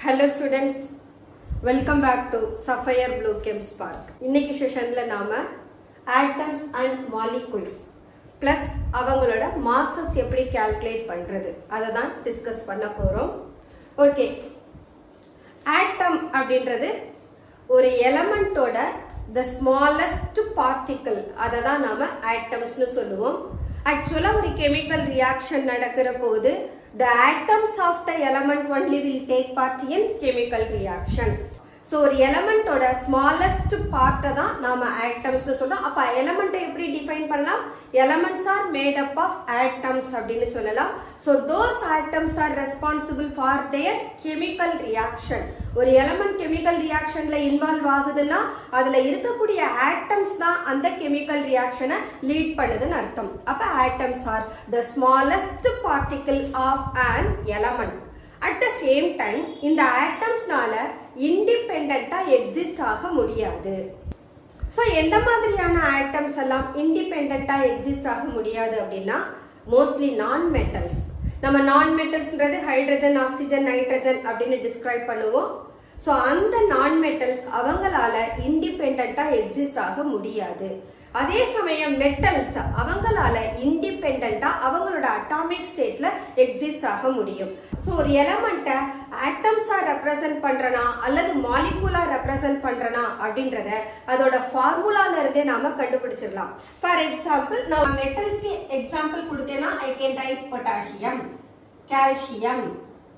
Hello students, welcome back to Sapphire Blue Chem Spark. இன்னைக்கு செஷன்ல நாம atoms and molecules plus அவங்களோட masses எப்படி calculate பண்றது அதை தான் டிஸ்கஸ் பண்ண போறோம். ஓகே, atom அப்படின்றது ஒரு எலமெண்டோட the smallest particle அதை தான் நாம atomsனு சொல்லுவோம். ஆக்சுவலா ஒரு கெமிக்கல் ரியாக்ஷன் நடக்கிற போது the atoms of the element only will take part in chemical reaction. So ஒரு எலமெண்டோட smallest part தான் நாம atoms னு சொல்றோம். அப்ப எலமெண்டை எப்படி டிஃபைன் பண்ணலாம்? Elements are made up of atoms அப்படினு சொல்லலாம். So those atoms are responsible for their chemical reaction. ஒரு எலமெண்ட் கெமிக்கல் ரியாக்ஷன்ல இன்வால்வ் ஆகுதுன்னா அதுல இருக்கக்கூடிய ஆட்டம்ஸ் தான் அந்த கெமிக்கல் ரியாக்ஷனை லீட் பண்ணுதுன்னு அர்த்தம். அப்ப atoms are the smallest particle of an element. At the same time இந்த ஆட்டம்ஸ்னால இண்டிபெண்டா எக்ஸிஸ்ட் ஆக முடியாது. ஸோ எந்த மாதிரியான ஆட்டம்ஸ் எல்லாம் இண்டிபெண்டா எக்ஸிஸ்ட் ஆக முடியாது அப்படின்னா மோஸ்ட்லி நான் மெட்டல்ஸ். நம்ம நான் மெட்டல்ஸ்ன்றது ஹைட்ரஜன், ஆக்சிஜன், நைட்ரஜன் அப்படின்னு டிஸ்கிரைப் பண்ணுவோம். ஸோ அந்த நான் மெட்டல்ஸ் அவங்களால இண்டிபெண்டா எக்ஸிஸ்ட் ஆக முடியாது. அதே சமயம் மெட்டல்ஸ் அவங்களால இண்டிபெண்டா அவங்களோட அட்டாமிக் ஸ்டேட்ல எக்ஸிஸ்ட் ஆக முடியும். ஸோ ஒரு எலமெண்ட்டை ஆட்டம்ஸா ரெப்ரசன்ட் பண்றனா அல்லது மாலிகுலா ரெப்ரசன்ட் பண்றனா அப்படின்றத அதோட ஃபார்முலால இருந்தே நாம கண்டுபிடிச்சிடலாம். ஃபார் எக்ஸாம்பிள் நான் மெட்டல்ஸ்க்கு எக்ஸாம்பிள் கொடுத்தேன்னா I can write potassium, calcium,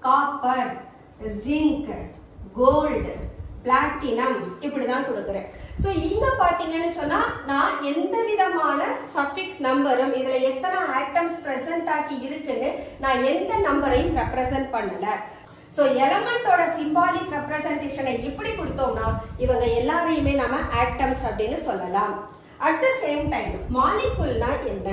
copper, zinc, gold, platinum இப்படிதான் கொடுக்குறேன். ஸோ இங்க பாத்தீங்கன்னு சொன்னா நான் எந்த விதமான சஃபிக்ஸ் நம்பரும் இதுல எத்தனை ஆட்டம்ஸ் பிரசன்ட் ஆகி இருக்குன்னு நான் எந்த நம்பரையும் ரெப்ரசன்ட் பண்ணல. ஸோ எலமெண்டோட சிம்பாலிக் ரெப்ரசன்டேஷனை இப்படி கொடுத்தோம்னா இவங்க எல்லாரையுமே நம்ம ஆட்டம்ஸ் அப்படின்னு சொல்லலாம். அட் த சேம் டைம் மாலிகுல்னா என்ன?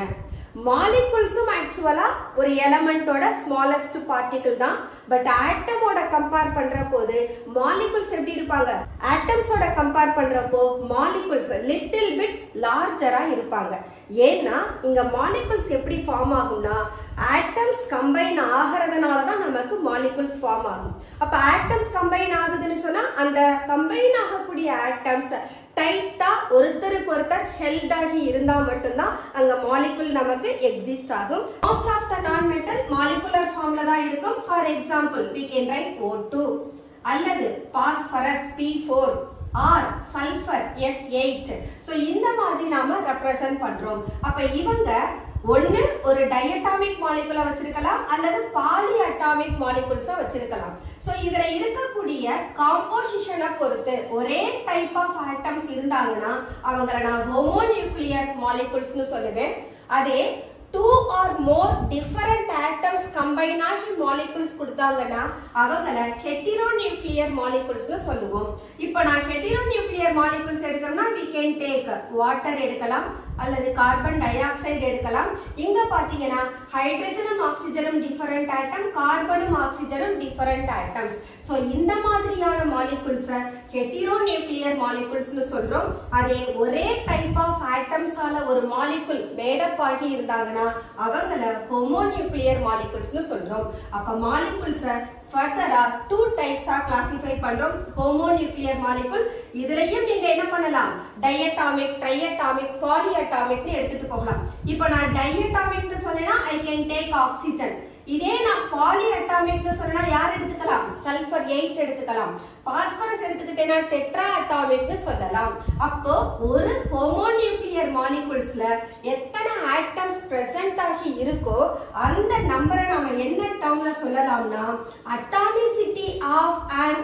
மாலிகுல்ஸும் ஆக்சுவலா ஒரு எலமெண்டோட ஸ்மாலஸ்ட் பார்ட்டிகிள் தான். பட் ஆட்டமோட கம்பேர் பண்ற போது மாலிகுல்ஸ் எப்படி இருப்பாங்க? ஆட்டம்ஸோட கம்பேர் பண்றப்போ மாலிகுல்ஸ் லிட்டில் பிட் லார்ஜரா இருப்பாங்க. ஏன்னா இங்க மாலிகுல்ஸ் எப்படி ஃபார்ம் ஆகும்னா ஆட்டம்ஸ் கம்பைன் ஆகிறதுனால தான் நமக்கு மாலிகுல்ஸ் ஃபார்ம் ஆகும். அப்ப ஆட்டம்ஸ் கம்பைன் ஆகுதுன்னு சொன்னா அந்த கம்பைன் ஆகக்கூடிய ஆட்டம்ஸ் டைட்டா ஒருத்தருக்கு ஒருத்தர் ஹெல்ட் ஆகி இருந்தா மட்டும்தான் அங்க மாலிகுல் நமக்கு எக்ஸிஸ்ட் ஆகும். மோஸ்ட் ஆஃப் த நான் மெட்டல் மாலிகுலர் ஃபார்ம்ல தான் இருக்கும். For example we can write O2 அல்லது phosphorus P4 R sulphur S8. So இந்த மாதிரி நாம ரெப்ரசன்ட் பண்றோம். அப்ப இவங்க ஒன்னு ஒரு டைஅட்டாமிக் மாலிகுலா வச்சிருக்கலாம் அல்லது பாலி அட்டாமிக் மாலிகுல்ஸா வச்சிருக்கலாம். ஸோ இதுல இருக்கக்கூடிய காம்போசிஷனை பொறுத்து ஒரே டைப் ஆஃப் ஆட்டம்ஸ் இருந்தாங்கன்னா அவங்கள நான் ஹோமோநியூக்ளியர் மாலிகுல்ஸ்னு சொல்லுவேன். அதே 2 or more different atoms combine ஆகி மாலிகுல்ஸ் கொடுத்தாங்கன்னா அவங்கள ஹெட்டிரோநியூக்ளியர் மாலிகுல்ஸ்னு சொல்லுவோம். இப்போ நான் ஹெட்டிரோநியூக்ளியர் மாலிகுல்ஸ் எடுக்கணும்னா we can take water எடுக்கலாம் அல்லது கார்பன் டை ஆக்சைடு எடுக்கலாம். இங்க பாத்தீங்கன்னா ஹைட்ரஜனும் ஆக்சிஜனும் டிஃபரண்ட் ஆட்டம், கார்பனும் ஆக்சிஜனும் டிஃபரண்ட் ஆட்டம்ஸ். ஸோ இந்த மாதிரியான மாலிகுல்ஸை ஹெட்டிரோநியூக்ளியர் மாலிகுல்ஸ்னு சொல்றோம். அதே ஒரே டைப் ஆஃப் ஆட்டம்ஸால ஒரு மாலிகுல் மேடப் ஆகி இருந்தாங்கன்னா அவங்கள ஹோமோநியூக்ளியர் மாலிகுல்ஸ்னு சொல்றோம். அப்ப மாலிகுல்ஸை ஃபர்தரா 2 டைப்ஸா கிளாசிஃபை பண்றோம். ஹோமோநியூக்ளியர் மாலிகுல் இதுலயும் நீங்க என்ன பண்ணலாம்? டைஅட்டாமிக், ட்ரைஅட்டாமிக், பாலிஅட்டாமிக்னு எடுத்துட்டு போகலாம். இப்போ நான் டைஅட்டாமிக்னு சொன்னேன்னா ஐ கேன் டேக் ஆக்சிஜன். இதே நான் பாலி அட்டாமிக்னு சொன்னா யார் எடுத்துக்கலாம்? சல்ஃபர் 8 எடுத்துக்கலாம். பாஸ்பரஸ் எடுத்துக்கிட்டேன்னா டெட்ரா அட்டாமிக்னு சொல்லலாம். அப்போ ஒரு ஹோமோநியூக்ளியர் மாலிகுல்ஸ்ல எத்தனை ஆட்டம்ஸ் பிரசன்ட் ஆகி இருக்கோ அந்த நம்பரை நாம என்ன டேர்ம்ல சொல்லலாம்னா அட்டாமிசிட்டி ஆஃப் an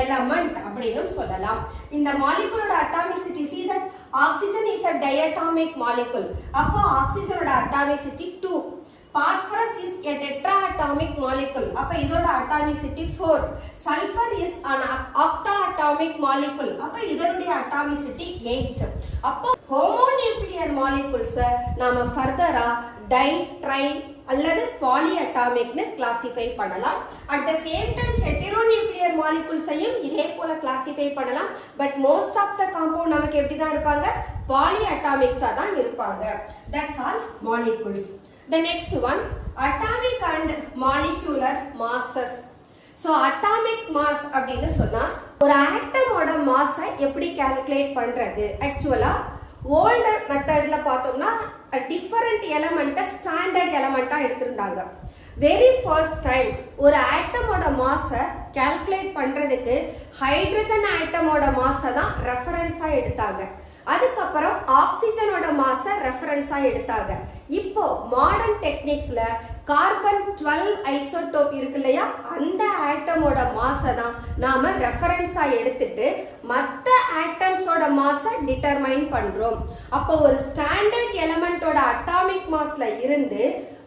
element அப்படின்னு சொல்லலாம். இந்த மாலிகுலோட atomicity see that oxygen is a diatomic molecule. அப்போ ஆக்சிஜனோட atomicity 2. Phosphorus is a tetraatomic molecule. அப்ப இதோட atomicity 4. Sulfur is an octaatomic molecule. அப்ப இதனுடைய atomicity 8. அப்போ homonuclear molecules நாம ஃபர்தரா டை, ட்ரை அல்லது பாலிஅட்டாமிக்னு கிளாசிஃபை பண்ணலாம். At the same time heteronuclear மாலிகுல்ஸையும் இதே போல கிளாசிஃபை பண்ணலாம். But most of the compound நமக்கு எப்படி தான் இருப்பாங்க? பாலிஅட்டாமிக்ஸா தான் இருப்பாங்க. That's all molecules. The next one, atomic and molecular masses. So atomic mass அப்படின்னு சொன்னா ஒரு ஆட்டமோட மாஸை எப்படி கால்குலேட் பண்றது? ஆக்சுவலா ஓல்டர் மெத்தட்ல பார்த்தோம்னா டிஃபரெண்ட் எலமெண்ட்டை ஸ்டாண்டர்ட் எலமெண்ட்டா எடுத்திருந்தாங்க. வெரி ஃபர்ஸ்ட் டைம் ஒரு ஆட்டமோட மாஸை கால்குலேட் பண்றதுக்கு ஹைட்ரஜன் ஆட்டமோட மாஸை தான் ரெஃபரன்ஸா எடுத்தாங்க. அதுக்கப்புறம் ஆக்சிஜனோட மாஸை ரெஃபரன்ஸா எடுத்தாங்க. இப்போ மாடர்ன் டெக்னிக்ஸ்ல கார்பன் 12 ஐசோடோப் இருக்கு இல்லையா, அந்த ஆட்டமோட மாஸை தான் நாம ரெஃபரன்ஸா எடுத்துட்டு மற்ற ஆட்டம்ஸோட மாஸை டிட்டர்மைன் பண்றோம். அப்போ ஒரு ஸ்டாண்டர்ட் எலமெண்டோட அட்டாமிக் மாஸ்ல இருந்து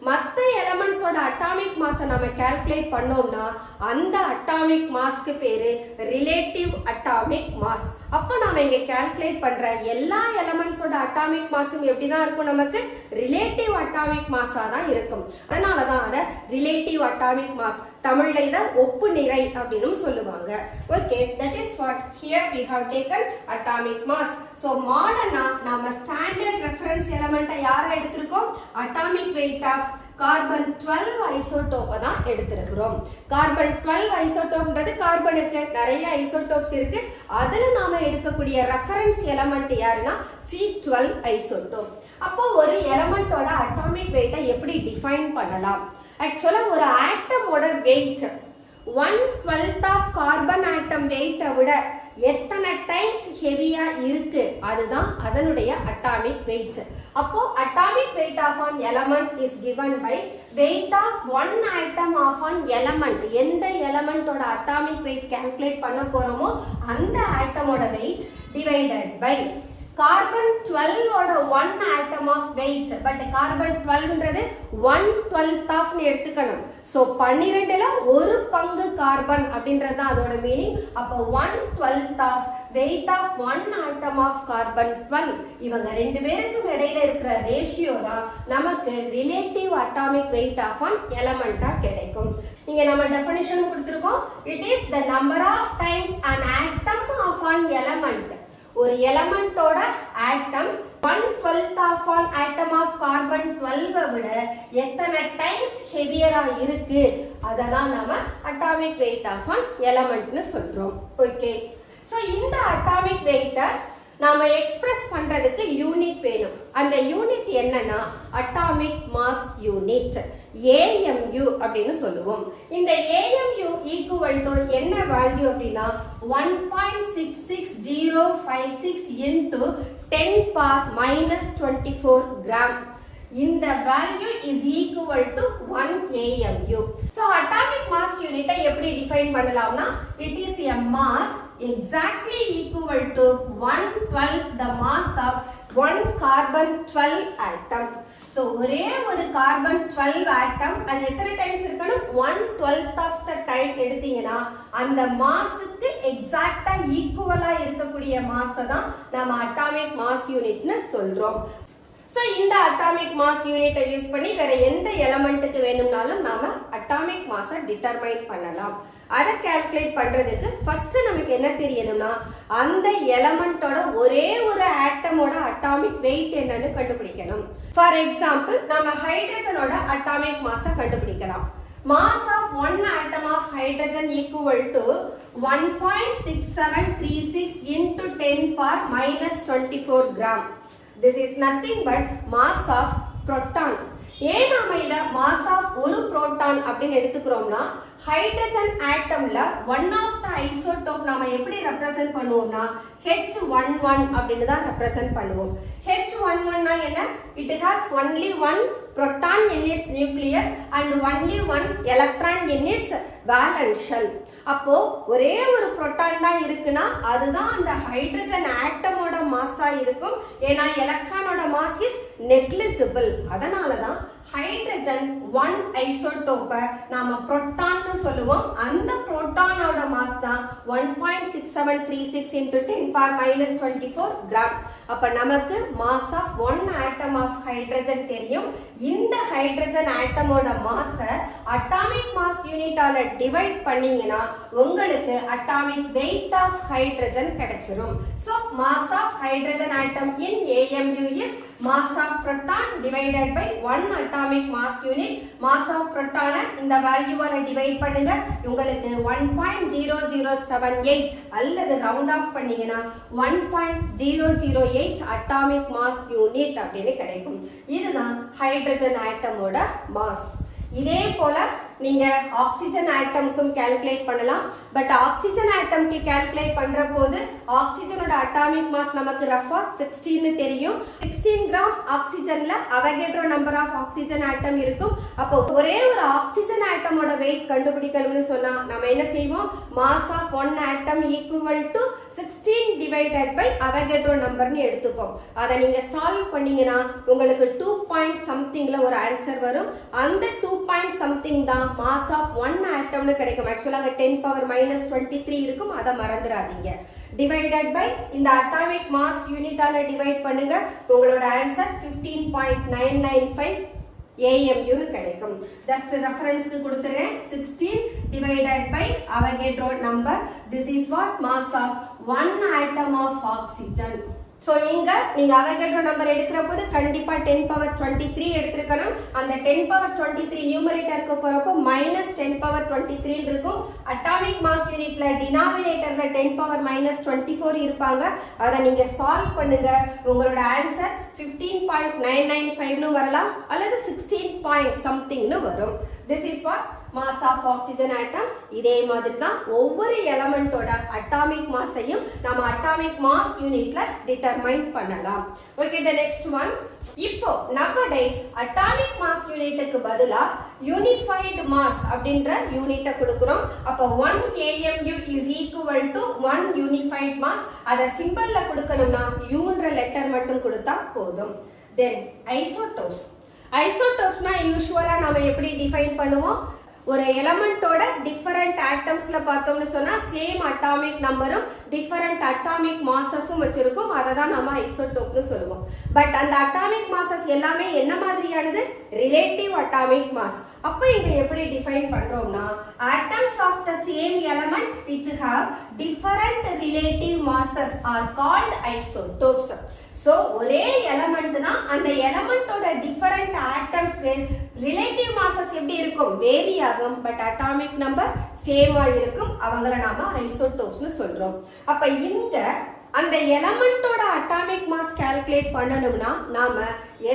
மற்ற எலமெண்ட்ஸோட அட்டாமிக் மாஸை நம்ம கால்குலேட் பண்ணோம்னா அந்த அட்டாமிக் மாஸ்க்கு பேரு ரிலேட்டிவ் அட்டாமிக் மாஸ். அப்போ நாம இங்க கால்குலேட் பண்ற எல்லா எலமெண்ட்ஸோட அட்டாமிக் மாஸும் எப்படிதான் இருக்கும்? நமக்கு ரிலேட்டிவ் அட்டாமிக் மாஸா தான் இருக்கும். அதனாலதான் அதை ரிலேட்டிவ் அட்டாமிக் மாஸ், தமிழ்ல இத ஒப்பு நிறை அப்படின்னு சொல்லுவாங்க. Okay, that is what here we have taken atomic mass. so மாடர்னா நாம ஸ்டாண்டர்ட் ரெஃபரன்ஸ் எலிமெண்ட்டை யாரை எடுத்திருக்கோம்? அட்டாமிக் வெயிட் ஆஃப் கார்பன் 12 ஐசோடோப்பை தான் எடுத்திருக்கிறோம். கார்பன் 12 ஐசோடோப்ன்றது கார்பனுக்கு நிறைய ஐசோடோப்ஸ் இருக்கு. அதுல நாம எடுக்கக்கூடிய ரெஃபரன்ஸ் எலிமெண்ட் யாருன்னா C12 ஐசோடோப். அப்போ ஒரு எலிமெண்டோட அட்டாமிக் வெயிட்டை எப்படி டிஃபைன் பண்ணலாம்? ஆக்சுவலா ஒரு ஆட்டமோட வெயிட் 1/12 ஆஃப் கார்பன் ஆட்டம் வெயிட்டை விட எத்தனை டைம்ஸ் ஹெவியா இருக்கு அதுதான் அதனுடைய அட்டாமிக் வெயிட். அப்போ atomic wait of an element is given by weight of one atom of an element. எந்த எலமெண்டோட அட்டாமிக் வெயிட் கால்குலேட் பண்ண போறோமோ அந்த ஆட்டமோட வெயிட் டிவைடட் பை கார்பன் 12 ஓட 1 atom of weight. But carbon 12ன்றது 1/12 ஆஃப் எடுத்துக்கணும். சோ 12ல ஒரு பங்கு கார்பன் அப்படின்றது தான் அதோட மீனிங். அப்போ 1/12 of weight of 1 atom of carbon 12. இவங்க ரெண்டு பேருக்கும் இடையில இருக்கிற ரேஷியோ தான் நமக்கு relative atomic wait of an எலமெண்டா கிடைக்கும். இங்க நம்ம டெஃபினிஷன் கொடுத்திருக்கோம். It is the number of times an atom of an element. ஒரு எலமெண்டோட ஆட்டம் 1/12 ஆஃப் an atom of carbon 12 விட எத்தனை டைம்ஸ் ஹெவியரா இருக்கு அததான் நாம அட்டாமிக் வெயிட் ஆஃப் an எலமெண்ட்னு சொல்றோம். ஓகே, சோ இந்த அட்டாமிக் வெயிட்டை நாம எக்ஸ்பிரஸ் பண்றதுக்கு யூனிட் வேணும். அந்த யூனிட் என்னன்னா அட்டாமிக் மாஸ் யூனிட், AMU அப்படின்னு சொல்லுவோம். இந்த AMU ஈக்குவல் டு என்ன வேல்யூ அப்படின்னா 1.66056 into 10⁻⁻24 கிராம். இந்த value is equal to 1 AMU. So atomic mass unit எப்படி டிஃபைன் பண்ணலாம்னா it is a mass exactly equal to 1/12 the mass of one carbon 12 atom. So ஒரே ஒரு கார்பன் 12 ஆட்டம் அது எத்தனை times இருக்கணும்? 1/12 ஆஃப் த டைம் எடுத்தீங்கன்னா அந்த மாஸுக்கு எக்ஸாக்ட்டா ஈக்குவலா இருக்கக்கூடிய மாஸை தான் நம்ம அட்டாமிக் மாஸ் யூனிட்னு சொல்றோம். ஸோ இந்த அட்டாமிக் மாஸ் யூனிட்டை யூஸ் பண்ணி வேற எந்த எலமெண்ட்டுக்கு வேணும்னாலும் நாம அட்டாமிக் மாஸை டிட்டர்மைன் பண்ணலாம். அதை கால்குலேட் பண்றதுக்கு ஃபர்ஸ்ட் நமக்கு என்ன தெரியணும்னா அந்த எலமெண்டோட ஒரே ஒரு ஆட்டமோட அட்டாமிக் வெயிட் என்னன்னு கண்டுபிடிக்கணும். ஃபார் எக்ஸாம்பிள் நம்ம ஹைட்ரஜனோட அட்டாமிக் மாஸை கண்டுபிடிக்கலாம். mass of one atom of hydrogen equal to 1.6736 into 10⁻⁻24 gram. This is nothing but mass of proton. ஏன் நாம இத mass of ஒரு proton அப்படின்னு எடுத்துக்கிறோம்னா hydrogen ஆட்டம்ல one of the isotope நாம எப்படி ரெப்ரசன்ட் பண்ணுவோம்னா H11 அப்படின்னு தான் ரெப்ரசன்ட் பண்ணுவோம். H11 னா என்ன? It has only one proton in its nucleus and only one electron in its valence shell. அப்போ ஒரே ஒரு புரோட்டான் தான் இருக்குன்னா அதுதான் அந்த ஹைட்ரஜன் ஆட்டமோட மாஸா இருக்கும். ஏன்னா எலக்ட்ரானோட மாஸ் இஸ் நெக்லிஜிபிள். அதனால தான் ஹைட்ரஜன் 1 ஐசோடோப்பை நாம புரோட்டான்னு சொல்லுவோம். அந்த புரோட்டானோட மாஸ் தான் 1.6736 into 10⁻⁻24 கிராம். அப்ப நமக்கு mass of 1 atom of hydrogen தெரியும். இந்த ஹைட்ரஜன் ஆட்டமோட மாஸை அட்டாமிக் மாஸ் யூனிட்டால டிவைட் பண்ணீங்கன்னா உங்களுக்கு அட்டாமிக் வெயிட் ஆஃப் ஹைட்ரஜன் கிடைச்சிரும். So mass of hydrogen atom in AMU is mass of proton divided by 1 atomic mass unit. mass of proton இந்த வேல்யூவால டிவைட் பண்ணுங்க, உங்களுக்கு 1.0078 அல்லது ரவுண்ட் ஆஃப் பண்ணீங்கன்னா 1.008 அட்டாமிக் மாஸ் யூனிட் அப்படின்னு கிடைக்கும். இதுதான் ஹைட்ரஜன் ஆட்டமோட மாஸ். இதே போல நீங்க ஆக்சிஜன் ஆட்டம்க்கும் கால்குலேட் பண்ணலாம். பட் ஆக்சிஜன் ஆட்டம்க்கு கால்குலேட் பண்ற போது ஆக்சிஜனோட அட்டாமிக் மாஸ் நமக்கு ரஃபா 16 தெரியும். 16 கிராம் ஆக்சிஜன்ல Avogadro number of oxygen atom இருக்கும். அப்போ ஒரே ஒரு ஆக்சிஜன் ஆட்டமோட வெயிட் கண்டுபிடிக்கணும்னு சொன்னா நம்ம என்ன செய்வோம், mass of 1 atom equal to 16 divided by Avogadro நம்பர்னு எடுத்துப்போம். அதை நீங்க சால்வ் பண்ணீங்கன்னா உங்களுக்கு 2 பாயிண்ட் சம்திங்ல ஒரு ஆன்சர் வரும். அந்த 2 பாயிண்ட் சம்திங் தான் மாஸ் ஆஃப் 1 ஆட்டம்னு கிடைக்கும். ஆக்சுவலா அங்க 10 பவர் -23 இருக்கும், அதை மறந்துடாதீங்க. டிவைடட் பை இந்த அட்டாமிக் மாஸ் யூனிட்டால டிவைட் பண்ணுங்க, உங்களோட ஆன்சர் 15.995 AMU கிடைக்கும். ஜஸ்ட் ரெஃபரன்ஸ்க்கு கொடுத்துறேன். 16 divided by Avogadro number. This is what mass of 1 atom of oxygen. So நீங்க Avogadro number எடுக்கிற போது கண்டிப்பா 10 power 23 எடுத்துக்கணும். அந்த 10 power 23 நியூமரேட்டருக்கு போறப்போ -10 power 23 இருக்கும். அட்டாமிக் மாஸ் யூனிட்ல டினாமினேட்டர்ல 10 power -24 இருப்பாங்க. அதை நீங்க சால்வ் பண்ணுங்க, உங்களோட ஆன்சர் 15.995 னு வரலாம் அல்லது 16 பாயிண்ட் சம்திங்னு வரும். This is what mass of oxygen atom. இதே மாதிரி தான் ஒவ்வொரு எலமெண்டோட அட்டாமிக் மாஸையும் நம்ம அட்டாமிக் மாஸ் யூனிட்ல டிட்டர்மைன் பண்ணலாம். Okay, the next one. இப்போ nowadays அட்டாமிக் மாஸ் யூனிட்டுக்கு பதிலா யூனிஃபைடு மாஸ் அப்படின்ற யூனிட்டை கொடுக்கிறோம். அப்போ 1 AMU is equal to 1 unified mass. அதை சிம்பிள்ல கொடுக்கணும்னா யூன்ற லெட்டர் மட்டும் கொடுத்தா போதும். Then isotopes. ஐசோடோப்ஸ்னா யூசுவலா நாம எப்படி டிஃபைன் பண்ணுவோம், ஒரு எலமெண்டோட டிஃபரண்ட் ஆட்டம்ஸ்ல பார்த்தோம்னு சொன்னா சேம் அட்டாமிக் நம்பரும் டிஃபரண்ட் அட்டாமிக் மாசஸும் வச்சிருக்கும். அதை தான் நம்ம ஐசோடோப்னு சொல்லுவோம். பட் அந்த அட்டாமிக் மாசஸ் எல்லாமே என்ன மாதிரியானது, ரிலேட்டிவ் அட்டாமிக் மாஸ். அப்ப இங்க எப்படி டிஃபைன் பண்றோம்னா, atoms of the same element which have different relative masses are called isotopes. So ஒரே எலமெண்ட் தான், அந்த எலமெண்டோட டிஃபரண்ட் ஆட்டம்ஸ்க்கு ரிலேட்டிவ் மாசஸ் எப்படி இருக்கும், வேரி ஆகும். பட் அட்டாமிக் நம்பர் சேமா இருக்கும். அவங்கள நாம ஐசோடோப்ஸ்னு சொல்றோம். அப்ப இங்க அந்த எலமெண்டோட அட்டாமிக் மாஸ் கால்குலேட் பண்ணணும்னா நாம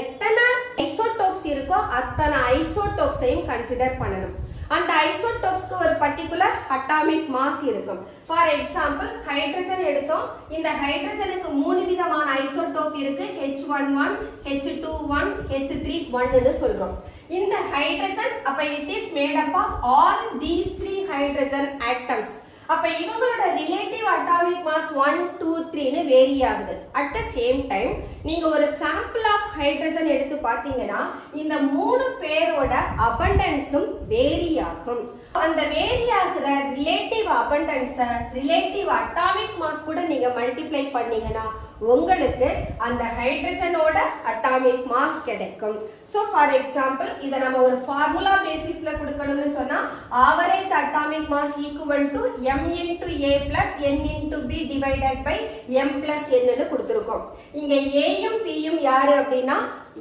எத்தனை ஐசோடோப்ஸ் இருக்கோ அத்தனை ஐசோடோப்ஸையும் கன்சிடர் பண்ணணும். அந்த ஐசோடோப்ஸ்க்கு ஒரு பர்டிகுலர் அட்டாமிக் மாஸ் இருக்கும். ஃபார் எக்ஸாம்பிள் ஹைட்ரஜன் எடுத்தோம். இந்த ஹைட்ரஜனுக்கு 3 விதமான ஐசோடோப் இருக்கு. H11, H21, H31 னு சொல்றோம். இந்த ஹைட்ரஜன் அப்ப it is made up of all these 3 hydrogen atoms. அப்ப இவங்களோட ரிலேட்டிவ் அட்டாமிக் மாஸ் 1, 2, 3 னு வேரி ஆகுது. அட் த சேம் டைம் நீங்க ஒரு சாம்பிள் ஆஃப் ஹைட்ரஜன் எடுத்து பார்த்தீங்கன்னா இந்த 3 பேரோட அபண்டன்ஸும் வேரி ஆகும். அந்த வேரி ஆகுற ரிலேட்டிவ் அபண்டன்ஸை ரிலேட்டிவ் அட்டாமிக் மாஸ் கூட நீங்க மல்டிப்ளை பண்ணீங்கன்னா உங்களுக்கு அந்த ஹைட்ரஜனோட அட்டாமிக் மாஸ் கிடைக்கும். ஸோ ஃபார் எக்ஸாம்பிள் இதை நம்ம ஒரு ஃபார்முலா பேசிஸ்ல கொடுக்கணும்னு சொன்னா average atomic mass equal to m into a plus n into b divided by m plus n னு கொடுத்திருக்கோம். இங்க a யும் b யும் யாரு அப்படின்னா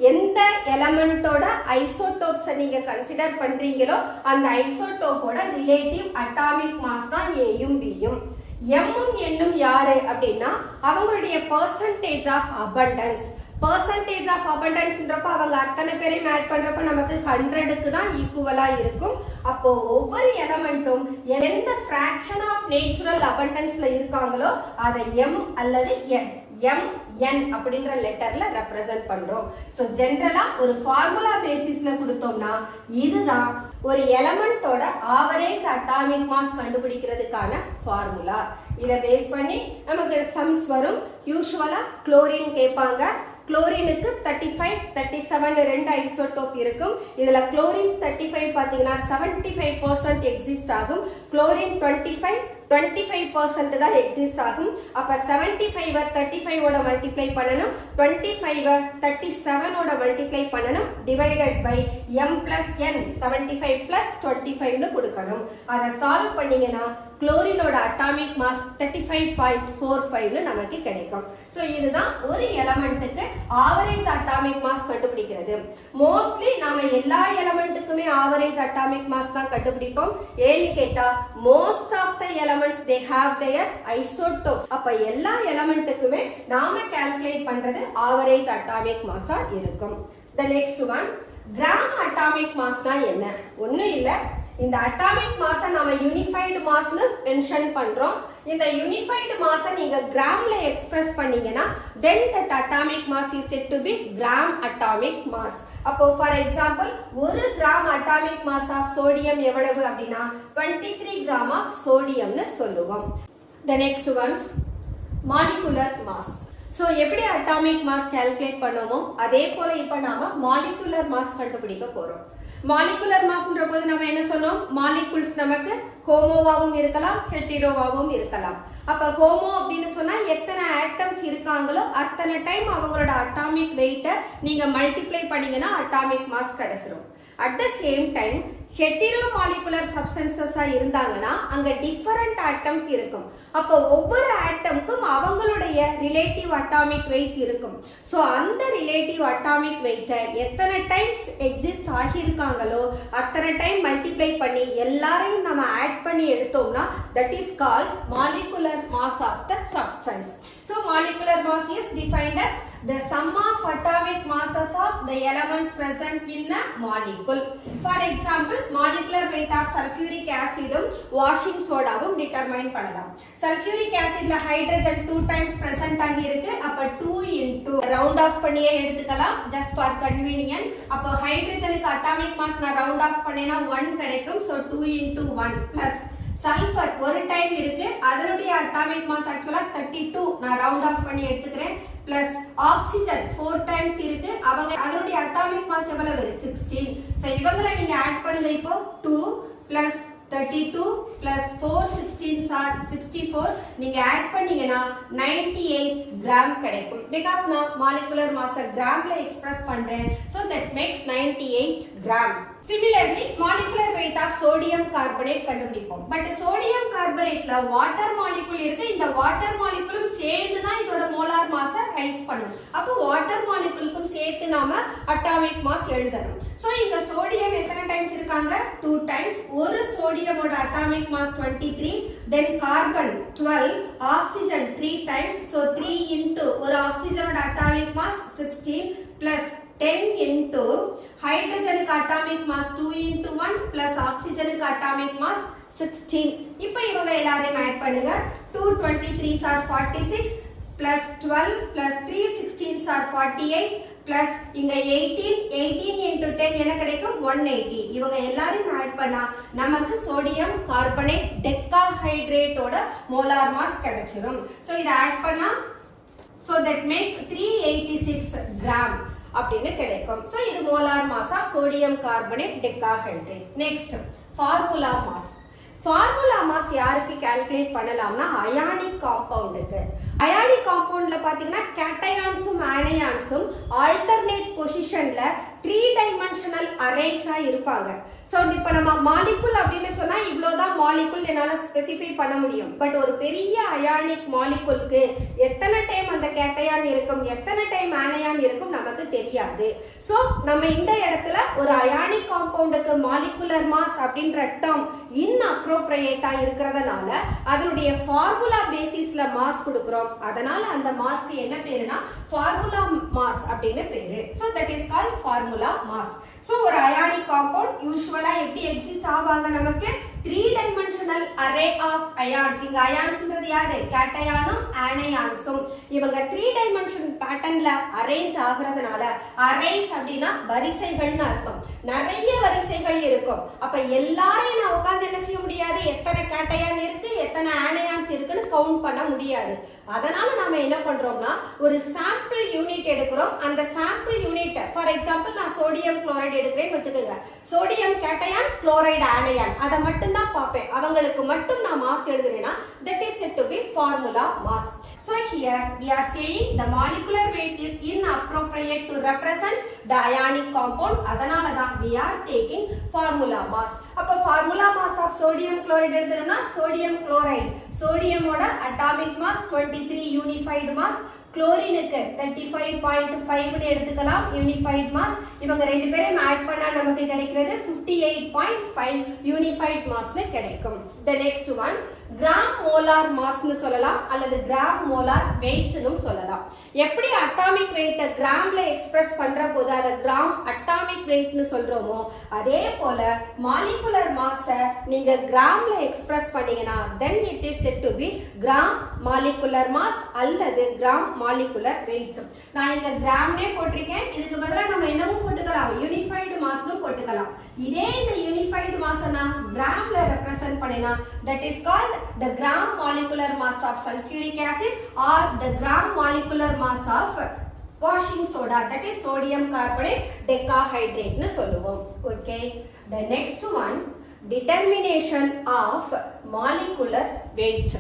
எந்த எலமெண்டோட ஐசோடோப்ஸை நீங்க கன்சிடர் பண்றீங்களோ அந்த ஐசோடோப்போட ரிலேட்டிவ் அட்டாமிக் மாஸ் தான் a யும் b யும். m-ம் n-ம் யாரு அப்படின்னா அவங்களுடைய percentage of abundance. percentage of abundanceன்றப்ப அவங்க அத்தனை பேரையும் ஆட் பண்றப்ப நமக்கு 100க்கு தான் ஈக்குவலா இருக்கும். அப்போ ஒவ்வொரு எலமெண்ட்டும் எந்த ஃபிராக்ஷன் ஆஃப் நேச்சுரல் அபண்டன்ஸ்ல இருக்காங்களோ அதை m அல்லது n அப்படின்ற லெட்டர்ல ரெப்ரசன்ட் பண்றோம். சோ ஜெனரலா ஒரு ஃபார்முலா பேசிஸ்ல கொடுத்தோம்னா இதுதான் ஒரு எலமெண்டோட ஆவரேஜ் அட்டாமிக் மாஸ் கண்டுபிடிக்கிறதுக்கான ஃபார்முலா. இதை பேஸ் பண்ணி நமக்கு சம்ஸ் வரும். யூசுவலா குளோரின் கேட்பாங்க. குளோரினுக்கு 35, 37 ரெண்டு ஐசோடோப் இருக்கும். இதுல குளோரின் 35 பாத்தீங்கன்னா 75% எக்ஸிஸ்ட் ஆகும். குளோரின் 25, 25% தான் எக்ஸிஸ்ட் ஆகும். அப்ப 75 35 ஓட மல்டிப்ளை பண்ணனும், 25 37 ஓட மல்டிப்ளை பண்ணனும், divided by m plus n 75 plus 25 னு கொடுக்கணும். அத சால்வ் பண்ணீங்கனா குளோரினோட அட்டாமிக் மாஸ் 35.45 னு நமக்கு கிடைக்கும். சோ இதுதான் ஒரு எலிமெண்ட்டுக்கு ஆவரேஜ் அட்டாமிக் மாஸ் கண்டுபிடிக்கிறது. மோஸ்ட்லி நாம எல்லா எலிமெண்ட்டுக்குமே ஆவரேஜ் அட்டாமிக் மாஸ் தான் கண்டுபிடிப்போம். ஏன்னு கேட்டா most of the elements they have their isotopes. அப்ப எல்லா எலிமெண்ட்டுக்குமே நாம கால்குலேட் பண்றது ஆவரேஜ் அட்டாமிக் மாஸா இருக்கும். The next one, gram atomic mass தான் என்ன? ஒண்ணும் இல்ல, இந்த அட்டாமிக் மாஸை நாம யூனிஃபைடு மாஸ்னு மென்ஷன் பண்றோம். இந்த யூனிஃபைடு மாஸை நீங்க கிராம்ல எக்ஸ்பிரஸ் பண்ணீங்கன்னா then that atomic mass is said to be gram atomic mass. அப்போ for example 1 gram atomic mass of sodium எவ்வளவு அப்படின்னா 23 கிராம் ஆஃப் சோடியம்னு சொல்லுவோம். The next one, molecular mass. So எப்படி அட்டாமிக் மாஸ் கால்குலேட் பண்ணோமோ அதே போல இப்ப நாம மாலிகுலர் மாஸ் கண்டுபிடிக்க போறோம். மாலிகுலர் மாஸ்ன்ற போது நம்ம என்ன சொன்னோம்? மாலிகுல்ஸ் நமக்கு ஹோமோவாவும் இருக்கலாம், ஹெட்டிரோவாவும் இருக்கலாம். அப்ப ஹோமோ அப்படின்னு சொன்னா எத்தனை ஆட்டம்ஸ் இருக்காங்களோ அத்தனை டைம் அவங்களோட அட்டாமிக் வெயிட்டை நீங்க மல்டிப்ளை பண்ணீங்கன்னா அட்டாமிக் மாஸ் கிடைச்சிரும். At the same time hetero molecular சப்ஸ்டன்சஸா இருந்தாங்கன்னா அங்க டிஃபரண்ட் ஆட்டம்ஸ் இருக்கும். அப்போ ஒவ்வொரு ஆட்டம்க்கும் அவங்களுடைய ரிலேட்டிவ் அட்டாமிக் வெயிட் இருக்கும். ஸோ அந்த ரிலேட்டிவ் அட்டாமிக் வெயிட்டை எத்தனை டைம்ஸ் எக்ஸிஸ்ட் ஆகியிருக்காங்களோ அத்தனை டைம் மல்டிப்ளை பண்ணி எல்லாரையும் நம்ம ஆட் பண்ணி எடுத்தோம்னா that is called molecular mass of the substance. So molecular mass is defined as the sum of atomic masses of the elements present in a molecule. For example, molecular weight of sulfuric acid washing soda determine பண்ணலாம். sulfuric acid ல hydrogen 2 times present ஆகி இருக்கு. அப்ப 2 into round off பண்ணியே எடுத்துக்கலாம் just for convenience. அப்ப ஹைட்ரஜனுக்கு atomic mass நான் round off பண்ணேனா 1 கிடைக்கும். so 2 into 1 plus சல்ஃபர் ஒரு டைம் இருக்கு, அதனுடைய அட்டாமிக் மாஸ் ஆக்சுவலா 32 நான் ரவுண்ட் ஆஃப் பண்ணி எடுத்துக்கிறேன். பிளஸ் ஆக்சிஜன் 4 டைம்ஸ் இருக்கு, அவங்க அதனுடைய அட்டாமிக் மாஸ் எவ்வளவு 16. சோ இவங்களை நீங்க ஆட் பண்ணுங்க. இப்போ 2 பிளஸ் 32 பிளஸ் 4 16s are 64. நீங்க ஆட் பண்ணீங்கன்னா 98 கிராம் கிடைக்கும். பிகாஸ் நான் மாலிகுலர் மாஸை கிராம்ல எக்ஸ்பிரஸ் பண்றேன். so that makes 98 gram. Similarly, molecular weight of sodium carbonate கண்டுபிடிப்போம். பட் சோடியம் கார்பனேட்ல வாட்டர் மாலிகுல் இருக்கு. இந்த வாட்டர் மாலிகுலும் சேர்ந்து தான் இதோட மோலார் மாஸை ரைஸ் பண்ணும். அப்போ வாட்டர் மாலிகுலுக்கும் சேர்த்து நாம அட்டாமிக் மாஸ் எழுதணும். சோ இங்க சோடியம் எத்தனை டைம்ஸ் இருக்காங்க? 2 டைம்ஸ். ஒரு சோடியமோட atomic mass 23, then carbon 12, oxygen 3 times. So 3 into ஒரு ஆக்சிஜனோட அட்டாமிக் மாஸ் 16 plus 10 into ஹைட்ரஜனுக்கு அட்டாமிக் மாஸ் 2 into 1 plus ஆக்சிஜனுக்கு அட்டாமிக் மாஸ் 16. இப்போ இவங்க எல்லாரையும் ஆட் பண்ணுங்க. 2 23s are 46 plus 12 plus 3 16s are 48 plus இங்க 18 into 10 என்ன கிடைக்கும்? 180. இவங்க எல்லாரையும் ஆட் பண்ணா நமக்கு சோடியம் கார்பனேட் டெக்காஹைட்ரேட்டோட மோலார் மாஸ் கிடைச்சிரும். சோ இத ஆட் பண்ணா so that makes 386 gram அப்படின்னு கிடைக்கும். சோ இது molar mass of sodium carbonate decahydrate. Next formula mass. Formula mass யாருக்கு கால்குலேட் பண்ணலாம்னா அயானிக் காம்பவுண்டுக்கு. அயானிக் காம்பவுண்ட்ல பாத்தீங்கன்னா கேட்டயான்ஸும் ஆனயான்ஸும் ஆல்டர்னேட் பொசிஷன்ல 3 டைமென்ஷனல் அரேஸா இருப்பாங்க. சோ இப்போ நம்ம மாலிகுல் அப்படின்னு சொன்னா இவ்வளவுதான் மாலிகுல் என்னால ஸ்பெசிஃபை பண்ண முடியும். பட் ஒரு பெரிய அயானிக் மாலிகுலுக்கு எத்தனை டைம் அந்த கேட்டயான் இருக்கும், எத்தனை டைம் ஆனயான் இருக்கும் நமக்கு தெரியாது. சோ நம்ம இந்த இடத்துல ஒரு அயானிக் காம்பவுண்டுக்கு மாலிகுலர் மாஸ் அப்படின்ற டேர்ம் இன்அப்ரோப்ரியேட்டா இருக்கிறதுனால அதனுடைய ஃபார்முலா பேசிஸ்ல மாஸ் கொடுக்கிறோம். அதனால அந்த மாஸ்க்கு என்ன பேருனா ஃபார்முலா மாஸ் அப்படின்னு பேரு. So that is called formula mass. So ஒரு அயானிக் காம்பவுண்ட் யூசுவலா எப்படி எக்ஸிஸ்ட் ஆவாங்க? நமக்கு 3 டைமென்ஷனல் அரே ஆஃப் அயான்ஸ். இங்க அயான்ஸ்ன்றது யாரு? கேட்டயானும் ஆனயான்ஸும். இவங்க 3 டைமென்ஷன் பேட்டர்ன்ல அரேஞ்ச் ஆகுறதுனால அரேஸ் அப்படின்னா வரிசைகள்னு அர்த்தம். நிறைய வரிசைகள் இருக்கும். அப்ப எல்லாரையும் நான் உட்கார்ந்து என்ன செய்ய முடியாது? எத்தனை கேட்டயான் இருக்கு, எத்தனை ஆனயான்ஸ் இருக்குன்னு கவுண்ட் பண்ண முடியாது. அதனால நாம என்ன பண்றோம்னா ஒரு சாம்பிள் யூனிட் எடுக்கிறோம். அந்த சாம்பிள் யூனிட் ஃபார் எக்ஸாம்பிள் நான் சோடியம் குளோரைடு எடுக்கிறேன்னு வச்சுக்கோங்க. சோடியம் கேட்டயான், குளோரைடு ஆனயான், அதை மட்டும் தான் பார்ப்பேன். அவங்களுக்கு மட்டும் நான் mass எழுதுறேன்னா that is said to be formula mass. So here we are saying the molecular weight is inappropriate to represent the ionic compound. அதனால தான் we are taking formula mass. அப்ப formula mass of sodium chloride எழுதுறோம்னா sodium chloride, சோடியமோட atomic mass 23 unified mass, குளோரினுக்கு 35.5 னு எடுத்துக்கலாம் unified mass. இவங்க ரெண்டு பேரும் add பண்ணா நமக்கு கிடைக்கிறது 58.5 யூனிஃபைட் மாஸ்னு கிடைக்கும். the next one gram molar மாஸ்னு சொல்லலாம் அல்லது கிராம் மோலார் வெயிட்னு சொல்லலாம். எப்படி அட்டாமிக் வெயிட்டை கிராம்ல எக்ஸ்பிரஸ் பண்ற போது அதை கிராம் அட்டாமிக் வெயிட்னு சொல்றோமோ அதே போல மாலிகுலர் மாஸை நீங்க கிராம்ல எக்ஸ்பிரஸ் பண்ணீங்கன்னா then it is said to be gram molecular mass அல்லது கிராம் மாலிகுலர் வெயிட். நான் இங்க கிராம்னே போட்டிருக்கேன். இதுக்கு பதிலா நம்ம என்னவும் போட்டுக்கலாம், யூனிஃபைடு மாஸ்னும் போட்டுக்கலாம். இதே இந்த யூனிஃபைடு மாஸை நான் கிராம்ல ரெப்ரசன்ட் பண்ணினா that is called the gram molecular mass of sulfuric acid or the gram molecular mass of washing soda, that is sodium carbonate decahydrate னு சொல்லுவோம். Okay, the next one determination of molecular weight.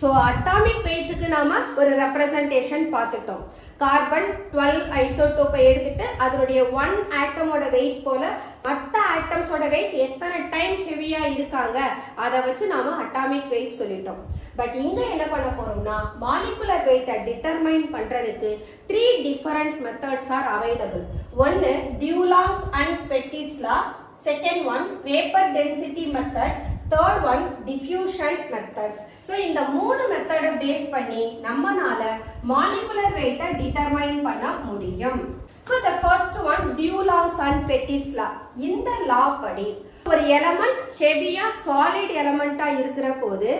So atomic weight க்கு நாம ஒரு representation பார்த்துட்டோம். Carbon 12 ஐசோடோப்பை எடுத்துட்டு அதனுடைய 1 ஆட்டமோட wait போல மற்ற ஆட்டம்ஸோட வெயிட் எத்தனை டைம் ஹெவியா இருக்காங்க அதை வச்சு நாம அட்டாமிக் வெயிட் சொல்லிட்டோம். பட் இங்க என்ன பண்ண போறோம்னா மாலிகுலர் வெயிட்டை டிட்டர்மைன் பண்றதுக்கு 3 டிஃபரண்ட் மெத்தட்ஸ் ஆர் அவைலபிள். ஒன்னு Dulong's and Petit's law, second one vapour density method, third one diffusion method. So இந்த 3 மெத்தடை பேஸ் பண்ணி நம்மனால மாலிகுலர் வெயிட்டை டிட்டர்மைன் பண்ண முடியும். So the first one Dulong's and Petit's law. இந்த லா படி ஒரு எலமெண்ட் ஹெவியா சாலிட் எலமெண்டா இருக்கிற போது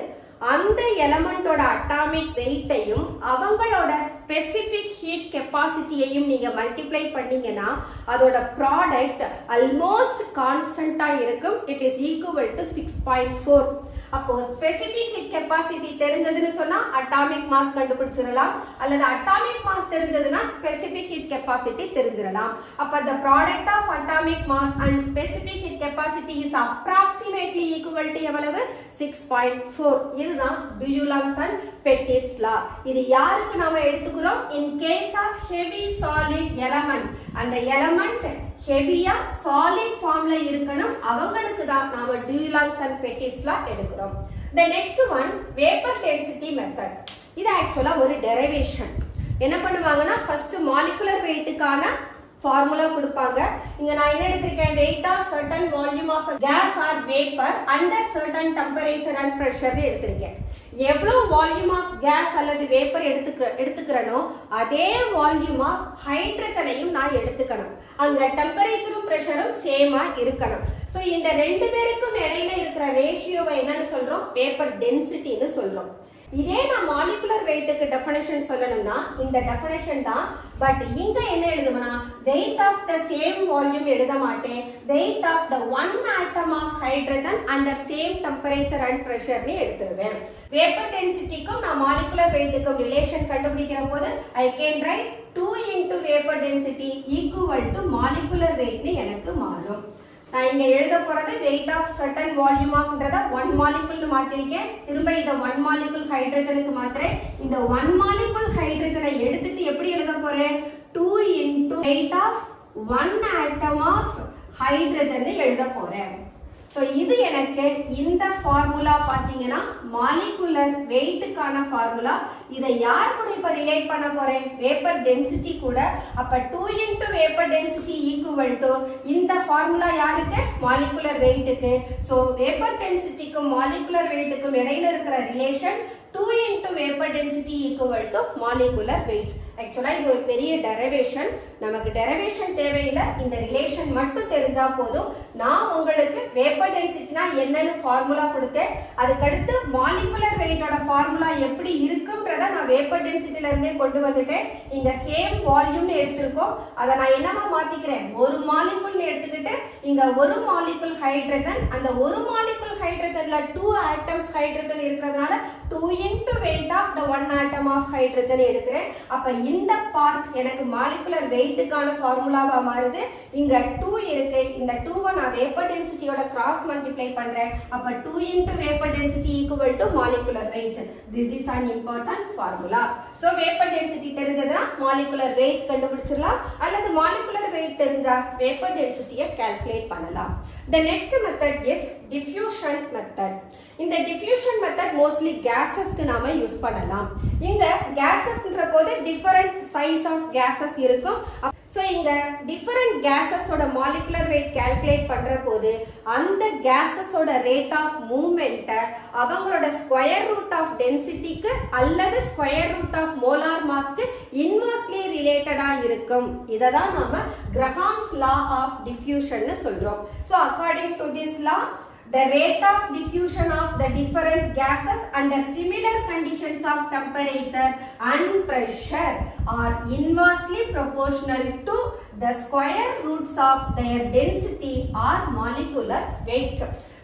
அந்த எலமெண்டோட அட்டாமிக் வெயிட்டையும் அவங்களோட ஸ்பெசிபிக் ஹீட் கெப்பாசிட்டியையும் நீங்க மல்டிப்ளை பண்ணீங்கன்னா அதோட ப்ராடக்ட் ஆல்மோஸ்ட் கான்ஸ்டன்டா இருக்கும். It is equal to 6.4. அப்போ ஸ்பெசிபிக் ஹீட் கெப்பாசிட்டி தெரிஞ்சதுன்னு சொன்னா அட்டாமிக் மாஸ் கண்டுபிடிச்சிடலாம், அல்லது அட்டாமிக் மாஸ் தெரிஞ்சதுன்னா ஸ்பெசிபிக் ஹீட் கெப்பாசிட்டி தெரிஞ்சிடலாம். அப்ப the product of atomic mass and specific heat capacity is approximately equal to எவ்வளவு 6.4. இதுதான் டியூலாங்ஸ் அண்ட் பெட்டிட்ஸ் லா. இது யாருக்கு நாம எடுத்துக்கிறோம்? in case of heavy solid element, அந்த எலமெண்ட் ஹெவியா சாலிட் ஃபார்ம்ல இருக்கணும், அவங்களுக்கு தான் நாம டியூலாங்ஸ் அண்ட் பெட்டிட்ஸ் லா எடுக்கிறோம். the next one vapor density method. இது ஆக்சுவலா ஒரு டெரிவேஷன். என்ன பண்ணுவாங்கன்னா ஃபர்ஸ்ட் மாலிகுலர் வெயிட்டுக்கான ஃபார்முலா கொடுப்பாங்க. இங்க நான் என்ன எடுத்திருக்கேன்? weight of certain volume of gas or vapor under certain temperature and pressure எடுத்திருக்கேன். எவ்வளவு வால்யூம் ஆஃப் கேஸ் அல்லது வேப்பர் எடுத்துக்கிறனோ அதே வால்யூம் ஆஃப் ஹைட்ரஜனையும் நான் எடுத்துக்கணும். அங்க டெம்பரேச்சரும் பிரஷரும் சேமா இருக்கணும். ஸோ இந்த ரெண்டு பேருக்கும் இடையில இருக்கிற ரேஷியோவை என்னன்னு சொல்றோம்? வேப்பர் டென்சிட்டின்னு சொல்றோம். இதே நான் மாலிகுலர் வெயிட்டுக்கு டெஃபினேஷன் சொல்லணும்னா இந்த டெஃபினேஷன் தான். பட் இங்க என்ன எழுதுவேன்னா weight of the same volume எழுத மாட்டேன், weight of the 1 atom of hydrogen under same temperature and பிரஷர்னு எடுத்துருவேன். வேப்பர் டென்சிட்டிக்கும் நான் மாலிகுலர் வெயிட்டுக்கும் ரிலேஷன் கண்டுபிடிக்கிற போது I can write 2 into vapor density equal to molecular weight னு எனக்கு மாறும். நான் இங்க எழுத போறது weight of certain volume ofன்றத 1 molecule மாத்திருக்கேன். திரும்ப இத 1 molecule ஹைட்ரஜனுக்கு மாத்துறேன். இந்த 1 molecule ஹைட்ரஜனை எடுத்துட்டு எப்படி எழுத போறேன்? 2 into weight of 1 atom of hydrogen எழுத போறேன். ஸோ இது எனக்கு இந்த ஃபார்முலா பார்த்தீங்கன்னா மாலிகுலர் வெயிட்டுக்கான ஃபார்முலா. இதை யார் கூட இப்போ ரிலேட் பண்ண போறேன்? வேப்பர் டென்சிட்டி கூட. அப்போ 2 into vapour density equal to இந்த ஃபார்முலா யாருக்கு? மாலிகுலர் வெயிட்டுக்கு. ஸோ வேப்பர் டென்சிட்டிக்கும் மாலிகுலர் வெயிட்டுக்கும் இடையில இருக்கிற relation 2 into vapor density equal to molecular weight. ஆக்சுவலா இது ஒரு பெரிய டெரிவேஷன். நமக்கு டெரிவேஷன் தேவையில்லை, இந்த ரிலேஷன் மட்டும் தெரிஞ்சா போதும். நான் உங்களுக்கு வேப்பர் டென்சிட்டினா என்னன்னு ஃபார்முலா கொடுத்தேன். அதுக்கடுத்து மாலிகுலர் வெயிட்டோட ஃபார்முலா எப்படி இருக்குன்றத நான் வேப்பர் டென்சிட்டில இருந்தே கொண்டு வந்துட்டேன். இங்க சேம் வால்யூம்னு எடுத்திருக்கோம், அதை நான் என்னவா மாத்திக்கிறேன், ஒரு மாலிகுல்னு எடுத்துக்கிட்டு இங்க ஒரு மாலிகுல் ஹைட்ரஜன், அந்த ஒரு மாலிகுல் ஹைட்ரஜன்ல 2 ஆட்டம்ஸ் ஹைட்ரஜன் இருக்கிறதுனால 2 into weight of the 1 atom of hydrogen எடுக்கிறேன். அப்ப இந்த பார்ட் எனக்கு மாலிகுலர் வெயிட்டுக்கான ஃபார்முலாவா மாறுது. இங்க 2 இருக்கு, இந்த 2வை நான் வேப்பர் டென்சிட்டியோட கிராஸ் மல்டிப்ளை பண்றேன். அப்ப 2 into vapor density equal to molecular weight. This is an important formula. So vapor density தெரிஞ்சதுனா molecular weight கண்டுபிடிச்சிடலாம், அல்லது molecular weight தெரிஞ்சா vapor density-ய calculate பண்ணலாம். The next method is diffusion method. இந்த diffusion method mostly gases-க்கு நாம use பண்ணலாம். இங்க gases-ன்ற போது different size of gases இருக்கும். So இங்க different gases-ஓட molecular weight calculate பண்ற போது அந்த gases-ஓட rate of movement அவங்களோட square root of density-க்கு அல்லது square root of molar mass-க்கு inversely related-ஆ இருக்கும். இததான் நாம Graham's law of diffusion னு சொல்றோம். So according to this law, the rate of diffusion of the different gases under similar conditions of temperature and pressure are inversely proportional to the square roots of their density or molecular weight.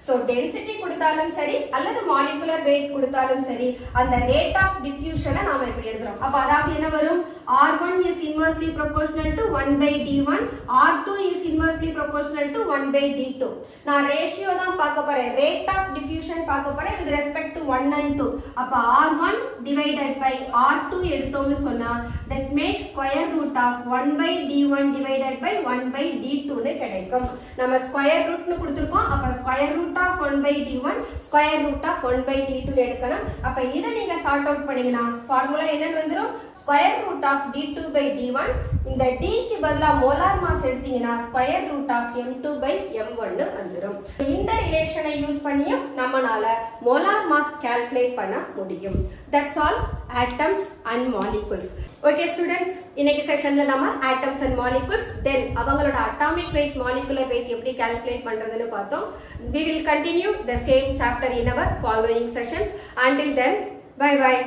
So density கொடுத்தாலும் சரி அல்லது molecular weight கொடுத்தாலும் சரி அந்த rate of diffusion நாம இப்படி எழுதுறோம். அப்ப அதாவது என்ன வரும், R1 is inversely proportional to 1 by D1, R2 is inversely proportional to 1 by D2. நான் ரேஷியோ தான் பார்க்க போறேன், rate of diffusion பார்க்க போறேன் with respect to 1 and 2. அப்ப R1 divided by R2 எடுத்தோம்னு சொன்னா that makes square root of 1 by D1 divided by 1 by D2 னு கிடைக்கும். நம்ம square root னு கொடுத்திருக்கோம், அப்ப square root of 1 by D1 square root of 1 by D2 எடுக்கணும். அப்ப இத நீங்க சார்ட் அவுட் பண்ணீங்கனா ஃபார்முலா என்னன்னு வந்துரும், square root of D2 by D1, இந்த D க்கு பதிலா மோலார் மாஸ் எடுத்தீங்கனா square root of M2 by M1 னு வந்துரும். இந்த ரிலேஷனை யூஸ் பண்ணியும் நம்மனால மோலார் மாஸ் கால்குலேட் பண்ண முடியும். That's all atoms and molecules. Okay students, இன்னைக்கு செஷன்ல நாம atoms and molecules then அவங்களோட atomic weight molecular weight எப்படி கால்குலேட் பண்றதுன்னு பார்த்தோம். We will continue the same chapter in our following sessions. Until then, bye bye.